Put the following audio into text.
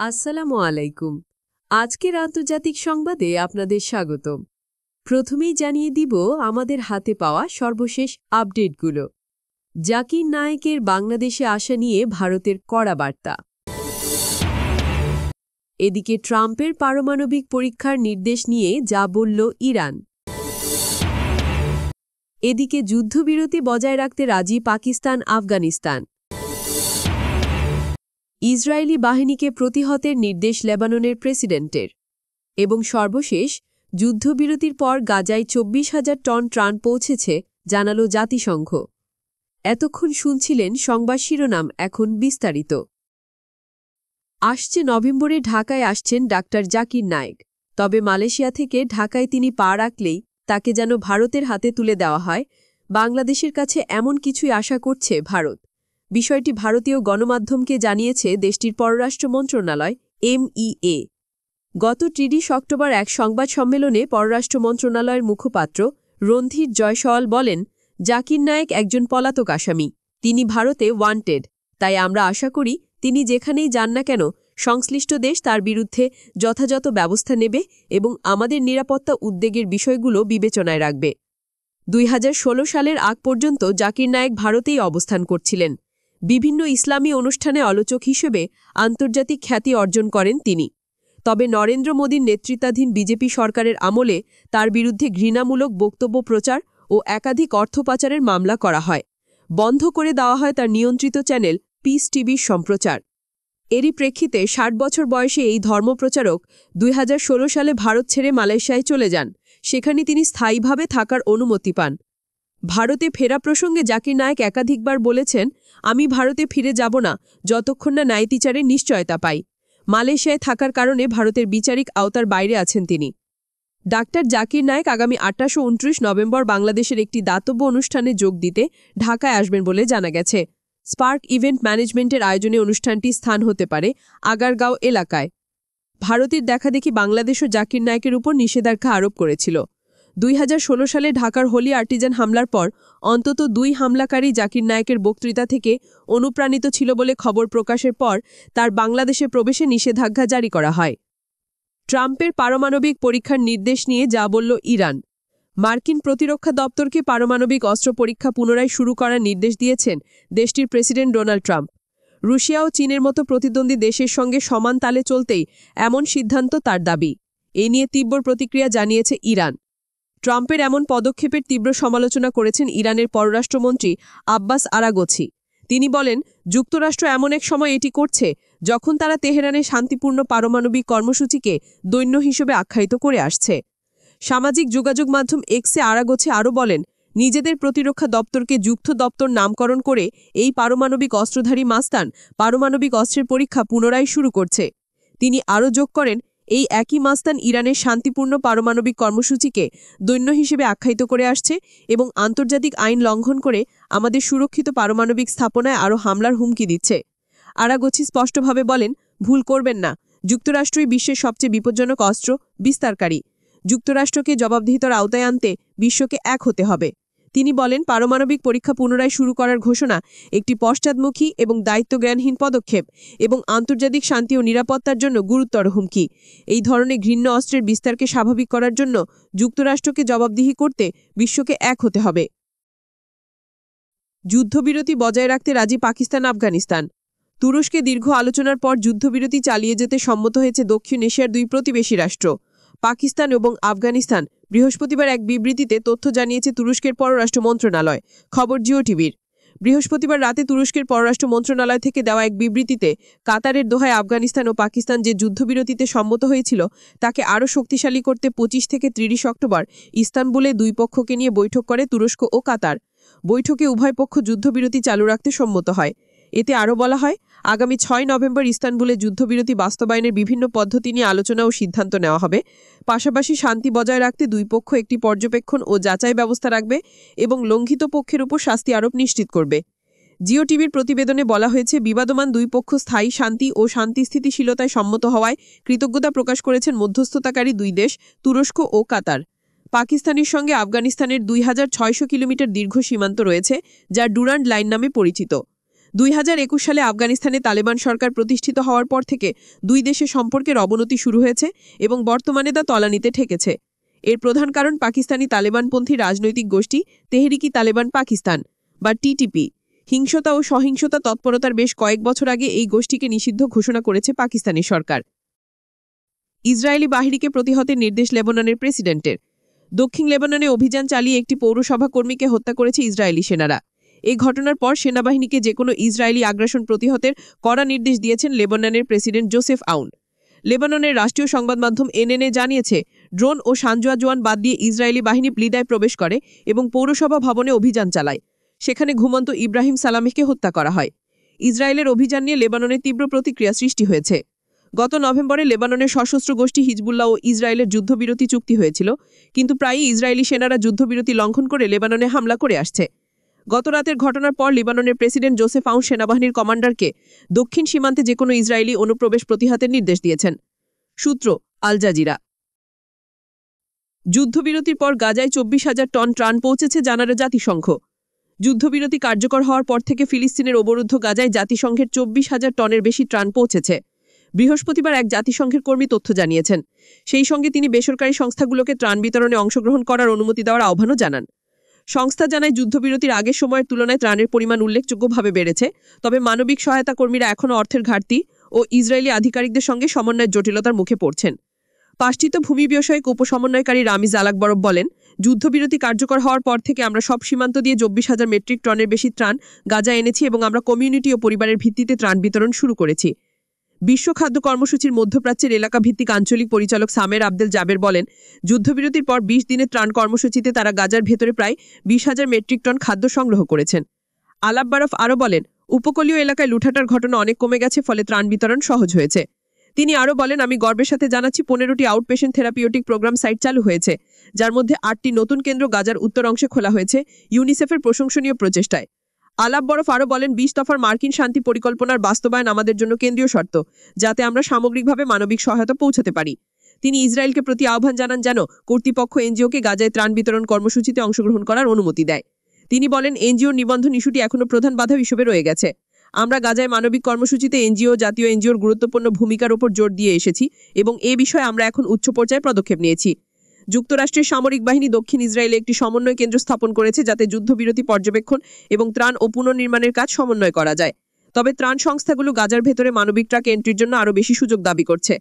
আসসালামু আলাইকুম। আজকের আন্তর্জাতিক সংবাদে আপনাদের স্বাগতম। প্রথমেই জানিয়ে দিব আমাদের হাতে পাওয়া সর্বশেষ আপডেটগুলো। জাকির নায়েকের বাংলাদেশে আসা নিয়ে ভারতের কড়া বার্তা। এদিকে ট্রাম্পের পারমাণবিক পরীক্ষার নির্দেশ নিয়ে যা বলল ইরান। এদিকে যুদ্ধবিরতি বজায় রাখতে রাজি পাকিস্তান আফগানিস্তান। ইসরায়েলি বাহিনীকে প্রতিহতের নির্দেশ লেবাননের প্রেসিডেন্টের। এবং সর্বশেষ যুদ্ধবিরতির পর গাজায় 24,000 টন ত্রাণ পৌঁছেছে জানালো জাতিসংঘ। এতক্ষণ শুনছিলেন সংবাদ শিরোনাম, এখন বিস্তারিত। আসছে নভেম্বরে ঢাকায় আসছেন ডাক্তার জাকির নায়েক। তবে মালয়েশিয়া থেকে ঢাকায় তিনি পা রাখলেই তাকে যেন ভারতের হাতে তুলে দেওয়া হয়। বাংলাদেশের কাছে এমন কিছুই আশা করছে ভারত। বিষয়টি ভারতীয় গণমাধ্যমকে জানিয়েছে দেশটির পররাষ্ট্র মন্ত্রণালয় MEA। গত 30 অক্টোবর এক সংবাদ সম্মেলনে পররাষ্ট্র মন্ত্রণালয়ের মুখপাত্র রণধীর জয়সওয়াল বলেন, জাকির নায়েক একজন পলাতক আসামি। তিনি ভারতে ওয়ান্টেড। তাই আমরা আশা করি তিনি যেখানেই যান না কেন সংশ্লিষ্ট দেশ তার বিরুদ্ধে যথাযথ ব্যবস্থা নেবে এবং আমাদের নিরাপত্তা উদ্বেগের বিষয়গুলো বিবেচনায় রাখবে। 2016 সালের আগ পর্যন্ত জাকির নায়েক ভারতেই অবস্থান করছিলেন। বিভিন্ন ইসলামী অনুষ্ঠানে আলোচক হিসেবে আন্তর্জাতিক খ্যাতি অর্জন করেন তিনি। তবে নরেন্দ্র মোদীর নেতৃত্বাধীন বিজেপি সরকারের আমলে তার বিরুদ্ধে ঘৃণামূলক বক্তব্য প্রচার ও একাধিক অর্থ পাচারের মামলা করা হয়। বন্ধ করে দেওয়া হয় তার নিয়ন্ত্রিত চ্যানেল পিস টিভির সম্প্রচার। এরই প্রেক্ষিতে 60 বছর বয়সে এই ধর্মপ্রচারক 2016 সালে ভারত ছেড়ে মালয়েশিয়ায় চলে যান। সেখানে তিনি স্থায়ীভাবে থাকার অনুমতি পান। ভারতে ফেরা প্রসঙ্গে জাকির নায়েক একাধিকবার বলেছেন, আমি ভারতে ফিরে যাব না যতক্ষণ না ন্যায়বিচারের নিশ্চয়তা পাই। মালয়েশিয়ায় থাকার কারণে ভারতের বিচারিক আওতার বাইরে আছেন তিনি। ডাক্তার জাকির নায়েক আগামী 28 ও 29 নভেম্বর বাংলাদেশের একটি দাতব্য অনুষ্ঠানে যোগ দিতে ঢাকায় আসবেন বলে জানা গেছে। স্পার্ক ইভেন্ট ম্যানেজমেন্টের আয়োজনে অনুষ্ঠানটি স্থান হতে পারে আগারগাঁও এলাকায়। ভারতের দেখাদেখি বাংলাদেশও জাকির নায়েকের উপর নিষেধাজ্ঞা আরোপ করেছিল। 2016 সালে ঢাকার হোলি আর্টিজান হামলার পর অন্তত 2 হামলাকারী জাকির নায়েকের বক্তৃতা থেকে অনুপ্রাণিত ছিল বলে খবর প্রকাশের পর তার বাংলাদেশে প্রবেশে নিষেধাজ্ঞা জারি করা হয়। ট্রাম্পের পারমাণবিক পরীক্ষার নির্দেশ নিয়ে যা বলল ইরান। মার্কিন প্রতিরক্ষা দপ্তরকে পারমাণবিক অস্ত্র পরীক্ষা পুনরায় শুরু করার নির্দেশ দিয়েছেন দেশটির প্রেসিডেন্ট ডোনাল্ড ট্রাম্প। রুশিয়া ও চীনের মতো প্রতিদ্বন্দ্বী দেশের সঙ্গে সমান তালে চলতেই এমন সিদ্ধান্ত তার দাবি। এ নিয়ে তীব্র প্রতিক্রিয়া জানিয়েছে ইরান। ট্রাম্পের এমন পদক্ষেপের তীব্র সমালোচনা করেছেন ইরানের পররাষ্ট্রমন্ত্রী আব্বাস আরাগচি। তিনি বলেন, যুক্তরাষ্ট্র এমন এক সময় এটি করছে যখন তারা তেহরানের শান্তিপূর্ণ পারমাণবিক কর্মসূচিকে দৈন্য হিসেবে আখ্যায়িত করে আসছে। সামাজিক যোগাযোগ মাধ্যম এক্সে আরাগচি আরও বলেন, নিজেদের প্রতিরক্ষা দপ্তরকে যুদ্ধ দপ্তর নামকরণ করে এই পারমাণবিক অস্ত্রধারী মাস্তান পারমাণবিক অস্ত্রের পরীক্ষা পুনরায় শুরু করছে। তিনি আরও যোগ করেন, এই একই মাস্তান ইরানের শান্তিপূর্ণ পারমাণবিক কর্মসূচিকে দৈন্য হিসেবে আখ্যায়িত করে আসছে এবং আন্তর্জাতিক আইন লঙ্ঘন করে আমাদের সুরক্ষিত পারমাণবিক স্থাপনায় আরও হামলার হুমকি দিচ্ছে। আরাগচি স্পষ্টভাবে বলেন, ভুল করবেন না, যুক্তরাষ্ট্রই বিশ্বের সবচেয়ে বিপজ্জনক অস্ত্র বিস্তারকারী। যুক্তরাষ্ট্রকে জবাবদিহিতার আওতায় আনতে বিশ্বকে এক হতে হবে। তিনি বলেন, পারমাণবিক পরীক্ষা পুনরায় শুরু করার ঘোষণা একটি পশ্চাদমুখী এবং দায়িত্বজ্ঞানহীন পদক্ষেপ এবং আন্তর্জাতিক শান্তি ও নিরাপত্তার জন্য গুরুতর হুমকি। এই ধরনের ঘৃণ্য অস্ত্রের বিস্তারকে স্বাভাবিক করার জন্য যুক্তরাষ্ট্রকে জবাবদিহি করতে বিশ্বকে এক হতে হবে। যুদ্ধবিরতি বজায় রাখতে রাজি পাকিস্তান আফগানিস্তান। তুরস্কে দীর্ঘ আলোচনার পর যুদ্ধবিরতি চালিয়ে যেতে সম্মত হয়েছে দক্ষিণ এশিয়ার 2 প্রতিবেশী রাষ্ট্র পাকিস্তান এবং আফগানিস্তান। বৃহস্পতিবার এক বিবৃতিতে তথ্য জানিয়েছে তুরস্কের পররাষ্ট্র মন্ত্রণালয়। খবর জিও টিভির। বৃহস্পতিবার রাতে তুরস্কের পররাষ্ট্র মন্ত্রণালয় থেকে দেওয়া এক বিবৃতিতে কাতারের দোহায় আফগানিস্তান ও পাকিস্তান যে যুদ্ধবিরতিতে সম্মত হয়েছিল তাকে আরও শক্তিশালী করতে 25 থেকে 30 অক্টোবর ইস্তানবুলে 2 পক্ষকে নিয়ে বৈঠক করে তুরস্ক ও কাতার। বৈঠকে উভয় পক্ষ যুদ্ধবিরতি চালু রাখতে সম্মত হয়। এতে আরও বলা হয়, আগামী 6 নভেম্বর ইস্তানবুলে যুদ্ধবিরতি বাস্তবায়নের বিভিন্ন পদ্ধতি নিয়ে আলোচনা ও সিদ্ধান্ত নেওয়া হবে। পাশাপাশি শান্তি বজায় রাখতে 2 পক্ষ একটি পর্যবেক্ষণ ও যাচাই ব্যবস্থা রাখবে এবং লঙ্ঘিত পক্ষের উপর শাস্তি আরোপ নিশ্চিত করবে। জিও টিভির প্রতিবেদনে বলা হয়েছে, বিবাদমান 2 পক্ষ স্থায়ী শান্তি ও শান্তি স্থিতিশীলতায় সম্মত হওয়ায় কৃতজ্ঞতা প্রকাশ করেছেন মধ্যস্থতাকারী 2 দেশ তুরস্ক ও কাতার। পাকিস্তানের সঙ্গে আফগানিস্তানের 2600 কিলোমিটার দীর্ঘ সীমান্ত রয়েছে, যা ডুরান্ড লাইন নামে পরিচিত। 2021 সালে আফগানিস্তানে তালেবান সরকার প্রতিষ্ঠিত হওয়ার পর থেকে দুই দেশের সম্পর্কের অবনতি শুরু হয়েছে এবং বর্তমানে তা তলানিতে ঠেকেছে। এর প্রধান কারণ পাকিস্তানি তালেবানপন্থী রাজনৈতিক গোষ্ঠী তেহরিকি তালেবান পাকিস্তান বা টিটিপি। হিংসতা ও সহিংসতা তৎপরতার বেশ কয়েক বছর আগে এই গোষ্ঠীকে নিষিদ্ধ ঘোষণা করেছে পাকিস্তানি সরকার। ইসরায়েলি বাহিনীকে প্রতিহতের নির্দেশ লেবাননের প্রেসিডেন্টের। দক্ষিণ লেবাননে অভিযান চালিয়ে একটি পৌরসভা কর্মীকে হত্যা করেছে ইসরায়েলি সেনারা। এই ঘটনার পর সেনাবাহিনীকে যেকোনো ইসরায়েলি আগ্রাসন প্রতিহতের কড়া নির্দেশ দিয়েছেন লেবাননের প্রেসিডেন্ট জোসেফ আউন। লেবাননের রাষ্ট্রীয় সংবাদ মাধ্যম এনএনএ জানিয়েছে, ড্রোন ও সানজোয়া জোয়ান বাদ দিয়ে ইসরায়েলি বাহিনী ব্লিদায় প্রবেশ করে এবং পৌরসভা ভবনে অভিযান চালায়। সেখানে ঘুমন্ত ইব্রাহিম সালামিকে হত্যা করা হয়। ইসরায়েলের অভিযান নিয়ে লেবাননে তীব্র প্রতিক্রিয়া সৃষ্টি হয়েছে। গত নভেম্বরে লেবাননের সশস্ত্র গোষ্ঠী হিজবুল্লাহ ও ইসরায়েলের যুদ্ধবিরতি চুক্তি হয়েছিল, কিন্তু প্রায়ই ইসরায়েলি সেনারা যুদ্ধবিরতি লঙ্ঘন করে লেবাননে হামলা করে আসছে। গত রাতের ঘটনার পর লেবাননের প্রেসিডেন্ট জোসেফ আউন সেনাবাহিনীর কমান্ডারকে দক্ষিণ সীমান্তে যেকোনো ইসরায়েলি অনুপ্রবেশ প্রতিহতের নির্দেশ দিয়েছেন। সূত্র আল জাজিরা। যুদ্ধবিরতির পর গাজায় 24,000 টন ত্রাণ পৌঁছেছে জানালো জাতিসংঘ। যুদ্ধবিরতি কার্যকর হওয়ার পর থেকে ফিলিস্তিনের অবরুদ্ধ গাজায় জাতিসংঘের 24,000 টনের বেশি ত্রাণ পৌঁছেছে। বৃহস্পতিবার এক জাতিসংঘের কর্মী তথ্য জানিয়েছেন। সেই সঙ্গে তিনি বেসরকারি সংস্থাগুলোকে ত্রাণ বিতরণে অংশগ্রহণ করার অনুমতি দেওয়ার আহ্বানও জানান। সংস্থা জানায়, যুদ্ধবিরতির আগের সময়ের তুলনায় ত্রাণের পরিমাণ উল্লেখযোগ্যভাবে বেড়েছে, তবে মানবিক সহায়তা কর্মীরা এখনও অর্থের ঘাটতি ও ইসরায়েলি আধিকারিকদের সঙ্গে সমন্বয়ের জটিলতার মুখে পড়ছেন। পাঁচটিত ভূমি বিষয়ক উপসমন্বয়কারী রামিজ আলাকবরব বলেন, যুদ্ধবিরতি কার্যকর হওয়ার পর থেকে আমরা সব সীমান্ত দিয়ে 24,000 মেট্রিক টনের বেশি ত্রাণ গাজা এনেছি এবং আমরা কমিউনিটি ও পরিবারের ভিত্তিতে ত্রাণ বিতরণ শুরু করেছি। বিশ্ব খাদ্য কর্মসূচির মধ্যপ্রাচ্যের এলাকা ভিত্তিক আঞ্চলিক পরিচালক সামের আবদেল জাবের বলেন, যুদ্ধবিরতির পর 20 দিনের ত্রাণ কর্মসূচিতে তারা গাজার ভেতরে প্রায় 20,000 মেট্রিক টন খাদ্য সংগ্রহ করেছেন। আলাব্বারফ আরও বলেন, উপকূলীয় এলাকায় লুঠাটার ঘটনা অনেক কমে গেছে, ফলে ত্রাণ বিতরণ সহজ হয়েছে। তিনি আরও বলেন, আমি গর্বের সাথে জানাচ্ছি 15টি আউটপেশেন্ট থেরাপিউটিক প্রোগ্রাম সাইট চালু হয়েছে, যার মধ্যে 8টি নতুন কেন্দ্র গাজার উত্তর অংশে খোলা হয়েছে ইউনিসেফের প্রশংসনীয় প্রচেষ্টায়। আলাব্বরফ আরও বলেন, 20 দফার মার্কিন শান্তি পরিকল্পনার বাস্তবায়ন আমাদের জন্য কেন্দ্রীয় শর্ত, যাতে আমরা সামগ্রিকভাবে মানবিক সহায়তা পৌঁছাতে পারি। তিনি ইসরায়েলকে প্রতি আহ্বান জানান যেন কর্তৃপক্ষ এনজিওকে গাজায় ত্রাণ বিতরণ কর্মসূচিতে অংশগ্রহণ করার অনুমতি দেয়। তিনি বলেন, এনজিওর নিবন্ধন ইস্যুটি এখনও প্রধান বাধা হিসেবে রয়ে গেছে। আমরা গাজায় মানবিক কর্মসূচিতে জাতীয় এনজিওর গুরুত্বপূর্ণ ভূমিকার উপর জোর দিয়ে এসেছি এবং এ বিষয়ে আমরা এখন উচ্চ পর্যায়ে পদক্ষেপ নিয়েছি। যুক্তরাষ্ট্রের সামরিক বাহিনী দক্ষিণ ইসরায়েলে একটি সমন্বয় কেন্দ্র স্থাপন করেছে, যাতে যুদ্ধবিরতি পর্যবেক্ষণ এবং ত্রাণ ও পুনর্নির্মাণের কাজ সমন্বয় করা যায়। তবে ত্রাণ সংস্থাগুলো গাজার ভেতরে মানবিক ট্রাক এন্ট্রির জন্য আরও বেশি সুযোগ দাবি করছে।